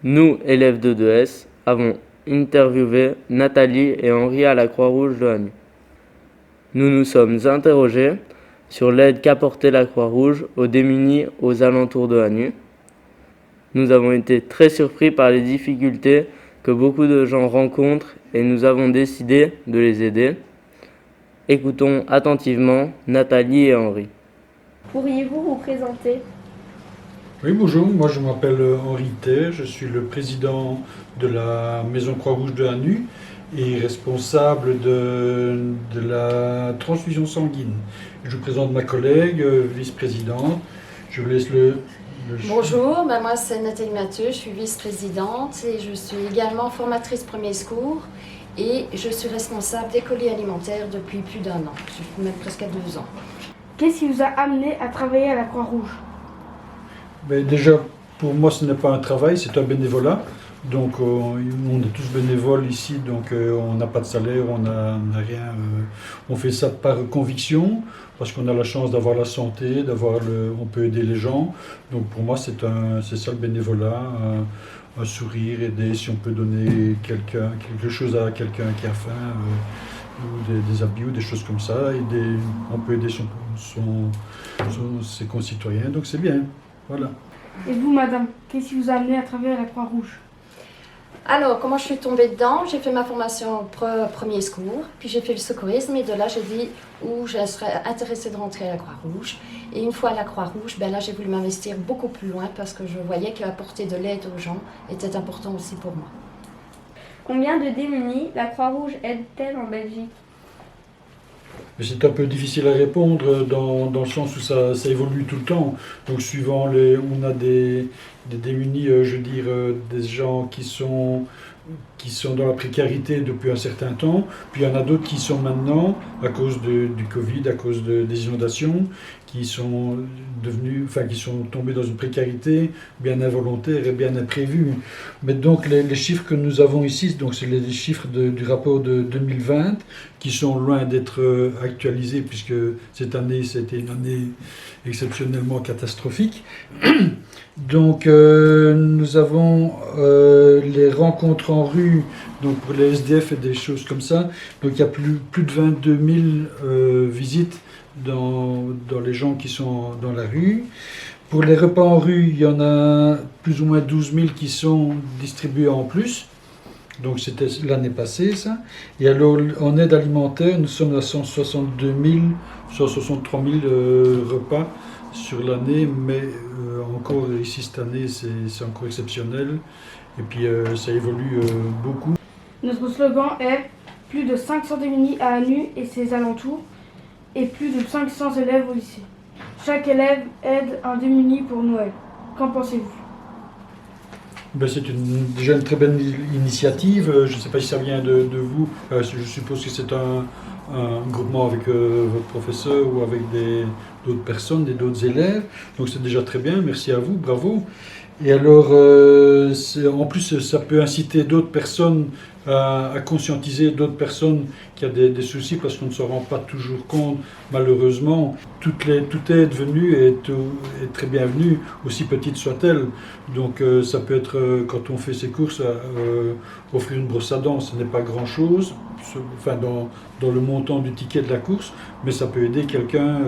Nous, élèves de 2S, avons interviewé Nathalie et Henri à la Croix-Rouge de Hannu. Nous nous sommes interrogés sur l'aide qu'apportait la Croix-Rouge aux démunis aux alentours de Hannu. Nous avons été très surpris par les difficultés que beaucoup de gens rencontrent et nous avons décidé de les aider. Écoutons attentivement Nathalie et Henri. Pourriez-vous vous présenter ? Oui, bonjour, moi je m'appelle Henri Tay, je suis le président de la Maison Croix-Rouge de Hannu et responsable de la transfusion sanguine. Je vous présente ma collègue, vice-présidente. Je vous laisse le... Bonjour, moi c'est Nathalie Mathieu, je suis vice-présidente et je suis également formatrice premier secours et je suis responsable des colis alimentaires depuis plus d'1 an, même presque 2 ans. Qu'est-ce qui vous a amené à travailler à la Croix-Rouge ? Déjà, pour moi ce n'est pas un travail, c'est un bénévolat. Donc on est tous bénévoles ici, donc on n'a pas de salaire, on n'a rien. On fait ça par conviction, parce qu'on a la chance d'avoir la santé, on peut aider les gens. Donc pour moi c'est ça le bénévolat, un sourire, aider si on peut donner quelque chose à quelqu'un qui a faim, ou des habits ou des choses comme ça. On peut aider ses concitoyens, donc c'est bien. Voilà. Et vous, madame, qu'est-ce qui vous a amené à travailler à la Croix-Rouge ? Alors, comment je suis tombée dedans? J'ai fait ma formation premier secours, puis j'ai fait le secourisme et de là j'ai dit où je serais intéressée de rentrer à la Croix-Rouge. Et une fois à la Croix-Rouge, là j'ai voulu m'investir beaucoup plus loin parce que je voyais qu'apporter de l'aide aux gens était important aussi pour moi. Combien de démunis la Croix-Rouge aide-t-elle en Belgique ? C'est un peu difficile à répondre dans le sens où ça évolue tout le temps. Donc suivant on a des démunis, des gens qui sont dans la précarité depuis un certain temps. Puis il y en a d'autres qui sont maintenant, à cause du Covid, à cause des inondations, qui sont tombés dans une précarité bien involontaire et bien imprévue. Mais donc les chiffres que nous avons ici, donc c'est les chiffres du rapport de 2020, qui sont loin d'être actualisés puisque cette année c'était une année exceptionnellement catastrophique. Donc nous avons les rencontres en rue, donc pour les SDF et des choses comme ça. Donc il y a plus de 22 000 visites dans les gens qui sont dans la rue. Pour les repas en rue, il y en a plus ou moins 12 000 qui sont distribués en plus. Donc c'était l'année passée ça. Et alors en aide alimentaire, nous sommes à 162 000, 163 000 repas sur l'année, mais encore ici cette année c'est encore exceptionnel. Et puis ça évolue beaucoup. Notre slogan est « Plus de 500 démunis à Hannu et ses alentours et plus de 500 élèves au lycée. Chaque élève aide un démuni pour Noël. Qu'en pensez-vous » C'est déjà une très belle initiative. Je ne sais pas si ça vient de vous. Je suppose que c'est un groupement avec votre professeur ou avec d'autres personnes, d'autres élèves. Donc c'est déjà très bien. Merci à vous. Bravo. Et alors, en plus, ça peut inciter d'autres personnes à conscientiser d'autres personnes qui ont des soucis parce qu'on ne se rend pas toujours compte, malheureusement. Toute aide venue est très bienvenue, aussi petite soit-elle. Donc ça peut être, quand on fait ses courses, offrir une brosse à dents, ce n'est pas grand-chose, dans le montant du ticket de la course, mais ça peut aider quelqu'un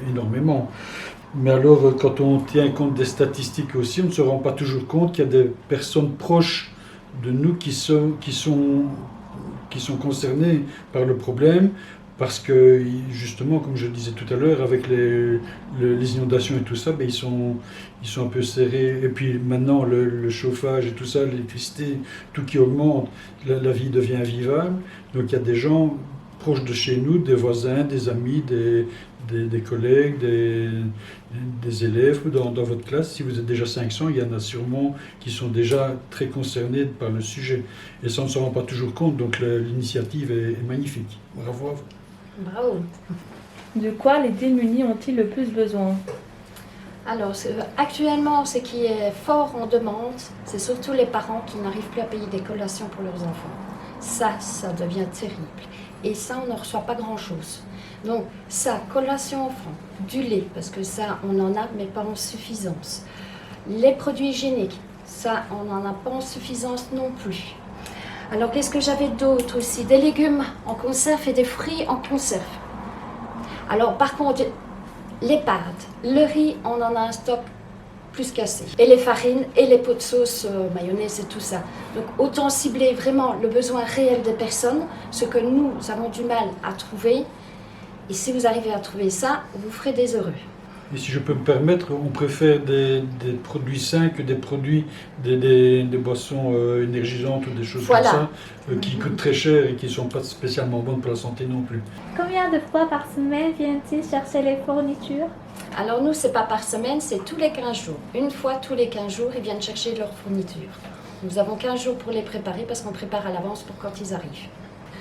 énormément. Mais alors, quand on tient compte des statistiques aussi, on ne se rend pas toujours compte qu'il y a des personnes proches de nous qui sont concernées par le problème, parce que justement, comme je le disais tout à l'heure, avec les inondations et tout ça, ils sont un peu serrés. Et puis maintenant, le chauffage et tout ça, l'électricité, tout qui augmente, la vie devient invivable. Donc il y a des gens proches de chez nous, des voisins, des amis, des collègues, des élèves dans votre classe. Si vous êtes déjà 500, il y en a sûrement qui sont déjà très concernés par le sujet. Et ça, on ne se rend pas toujours compte, donc l'initiative est magnifique. Bravo à vous. Bravo. De quoi les démunis ont-ils le plus besoin ? Alors, actuellement, ce qui est fort en demande, c'est surtout les parents qui n'arrivent plus à payer des collations pour leurs enfants. Ça devient terrible. Et ça, on ne reçoit pas grand-chose. Donc, ça, collation enfant, du lait, parce que ça, on en a, mais pas en suffisance. Les produits hygiéniques, Ça, on n'en a pas en suffisance non plus. Alors, qu'est-ce que j'avais d'autre aussi? Des légumes en conserve et des fruits en conserve. Alors, par contre, les pâtes, le riz, on en a un stock plus qu'assez. Et les farines et les pots de sauce, mayonnaise et tout ça. Donc, autant cibler vraiment le besoin réel des personnes, ce que nous avons du mal à trouver. Et si vous arrivez à trouver ça, vous ferez des heureux. Et si je peux me permettre, on préfère des produits sains que des produits, des boissons énergisantes ou des choses Voilà. comme ça, qui coûtent très cher et qui ne sont pas spécialement bonnes pour la santé non plus. Combien de fois par semaine viennent-ils chercher les fournitures? Alors nous, c'est pas par semaine, c'est tous les 15 jours. Une fois tous les 15 jours, ils viennent chercher leurs fournitures. Nous avons 15 jours pour les préparer parce qu'on prépare à l'avance pour quand ils arrivent.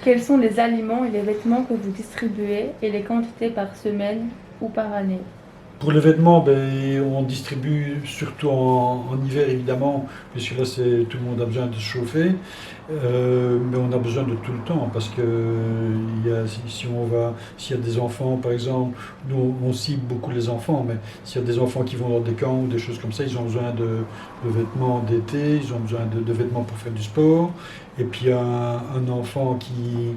Quels sont les aliments et les vêtements que vous distribuez et les quantités par semaine ou par année? Pour les vêtements, on distribue surtout en hiver évidemment, puisque là tout le monde a besoin de se chauffer, mais on a besoin de tout le temps parce que s'il y a des enfants par exemple, nous on cible beaucoup les enfants, mais s'il y a des enfants qui vont dans des camps ou des choses comme ça, ils ont besoin de vêtements d'été, ils ont besoin de vêtements pour faire du sport. Et puis un enfant qui,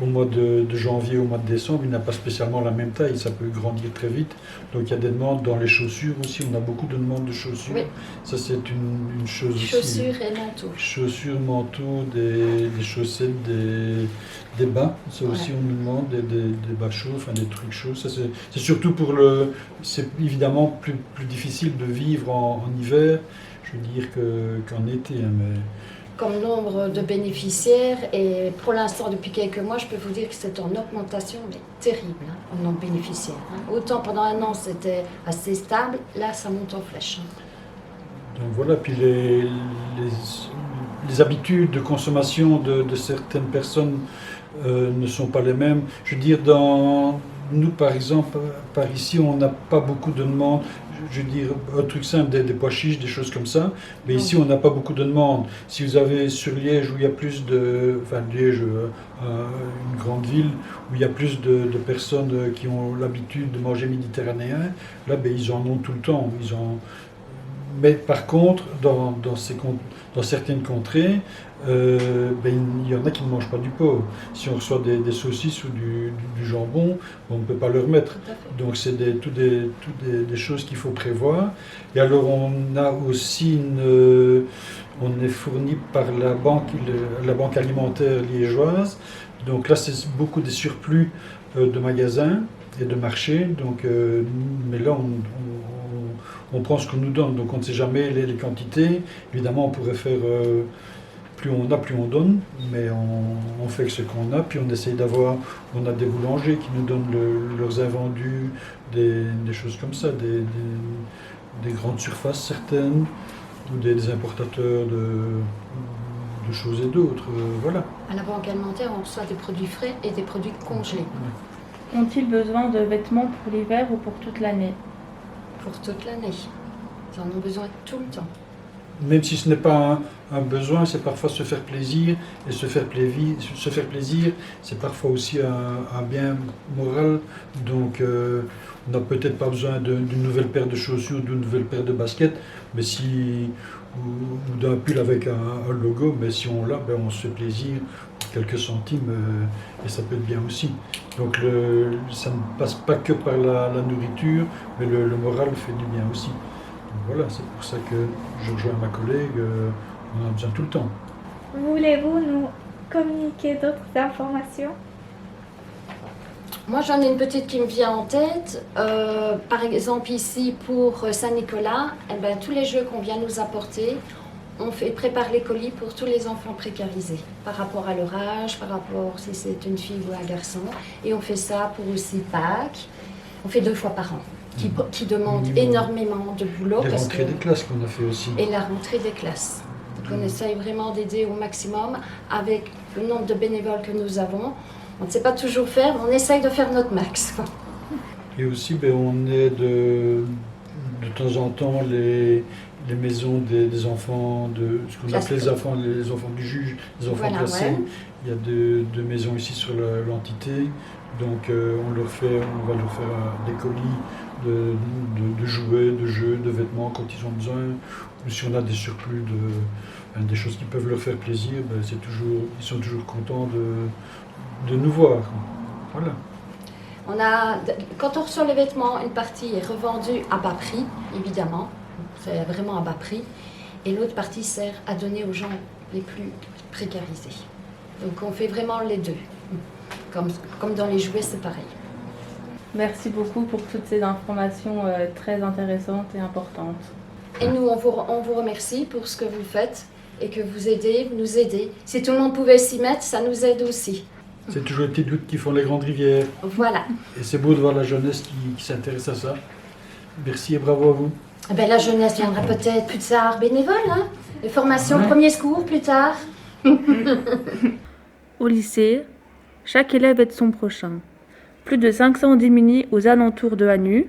au mois de janvier, au mois de décembre, il n'a pas spécialement la même taille, ça peut grandir très vite. Donc il y a des demandes dans les chaussures aussi, on a beaucoup de demandes de chaussures. Oui. Ça c'est une chose aussi. Chaussures et manteaux. Chaussures, manteaux, des chaussettes, des bas. Ça aussi on nous demande, des bas chauds, enfin des trucs chauds. Ça c'est surtout c'est évidemment plus difficile de vivre en hiver, je veux dire, qu'en été. Hein, mais comme nombre de bénéficiaires. Et pour l'instant, depuis quelques mois, je peux vous dire que c'est en augmentation, mais terrible, en nombre de bénéficiaires. Autant pendant un an, c'était assez stable, là, ça monte en flèche. Donc voilà, puis les habitudes de consommation de certaines personnes ne sont pas les mêmes. Je veux dire, nous, par exemple, par ici, on n'a pas beaucoup de demandes. Je veux dire, un truc simple, des pois chiches, des choses comme ça. Mais ici, on n'a pas beaucoup de demandes. Si vous avez sur Liège, où il y a plus Liège, une grande ville, où il y a plus de personnes qui ont l'habitude de manger méditerranéen, là, ils en ont tout le temps. Mais par contre, dans certaines contrées, il y en a qui ne mangent pas du porc. Si on reçoit des saucisses ou du jambon, on ne peut pas leur mettre. Donc c'est toutes des choses qu'il faut prévoir. Et alors on a aussi on est fourni par la banque alimentaire liégeoise. Donc là c'est beaucoup des surplus de magasins et de marchés. Donc, mais là on prend ce qu'on nous donne. Donc on ne sait jamais les quantités. Évidemment on pourrait faire plus on a, plus on donne, mais on fait ce qu'on a, puis on essaye on a des boulangers qui nous donnent leurs invendus, des choses comme ça, des grandes surfaces certaines, ou des importateurs de choses et d'autres, voilà. À la banque alimentaire, on reçoit des produits frais et des produits congelés. Ont-ils besoin de vêtements pour l'hiver ou pour toute l'année? Pour toute l'année. Ils en ont besoin tout le temps. Même si ce n'est pas un besoin, c'est parfois se faire plaisir, et se faire plaisir, c'est parfois aussi un bien moral. Donc on n'a peut-être pas besoin d'une nouvelle paire de chaussures, d'une nouvelle paire de baskets, mais ou d'un pull avec un logo, mais si on l'a, on se fait plaisir pour quelques centimes, et ça peut être bien aussi. Donc ça ne passe pas que par la nourriture, mais le moral fait du bien aussi. Voilà, c'est pour ça que je rejoins ma collègue, on en a besoin tout le temps. Voulez-vous nous communiquer d'autres informations? Moi, j'en ai une petite qui me vient en tête. Par exemple, ici, pour Saint-Nicolas, tous les jeux qu'on vient nous apporter, on prépare les colis pour tous les enfants précarisés, par rapport à leur âge, par rapport si c'est une fille ou un garçon. Et on fait ça pour aussi Pâques. On fait 2 fois par an. Qui demande énormément de boulot. Les rentrées des classes qu'on a fait aussi. Et la rentrée des classes. Donc on essaye vraiment d'aider au maximum avec le nombre de bénévoles que nous avons. On ne sait pas toujours faire, mais on essaye de faire notre max. Et aussi, on aide de temps en temps les maisons des enfants, ce qu'on appelait les enfants du juge, les enfants placés. Ouais. Il y a deux maisons ici sur l'entité. Donc on va leur faire des colis de jouets, de jeux, de vêtements quand ils ont besoin. Ou si on a des surplus des choses qui peuvent leur faire plaisir, ils sont toujours contents de nous voir. Voilà. Quand on reçoit les vêtements, une partie est revendue à bas prix, évidemment. C'est vraiment à bas prix. Et l'autre partie sert à donner aux gens les plus précarisés. Donc on fait vraiment les deux. Comme dans les jouets, c'est pareil. Merci beaucoup pour toutes ces informations très intéressantes et importantes. Et nous, on vous remercie pour ce que vous faites et que vous nous aidez. Si tout le monde pouvait s'y mettre, ça nous aide aussi. C'est toujours les petites gouttes qui font les grandes rivières. Voilà. Et c'est beau de voir la jeunesse qui s'intéresse à ça. Merci et bravo à vous. Ben, la jeunesse viendra peut-être plus tard bénévole, hein. Les formations premier secours plus tard. Au lycée, chaque élève aide son prochain. Plus de 500 démunis aux alentours de Hanu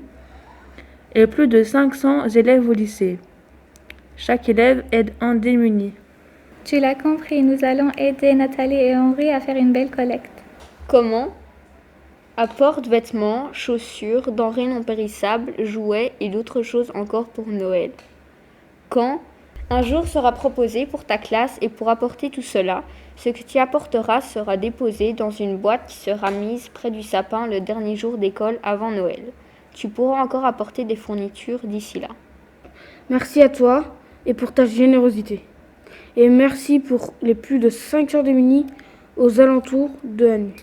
et plus de 500 élèves au lycée. Chaque élève aide un démuni. Tu l'as compris, nous allons aider Nathalie et Henri à faire une belle collecte. Comment? Apporte vêtements, chaussures, denrées non périssables, jouets et d'autres choses encore pour Noël. Quand? Un jour sera proposé pour ta classe et pour apporter tout cela, ce que tu apporteras sera déposé dans une boîte qui sera mise près du sapin le dernier jour d'école avant Noël. Tu pourras encore apporter des fournitures d'ici là. Merci à toi et pour ta générosité. Et merci pour les plus de 500 démunis aux alentours de Hanu.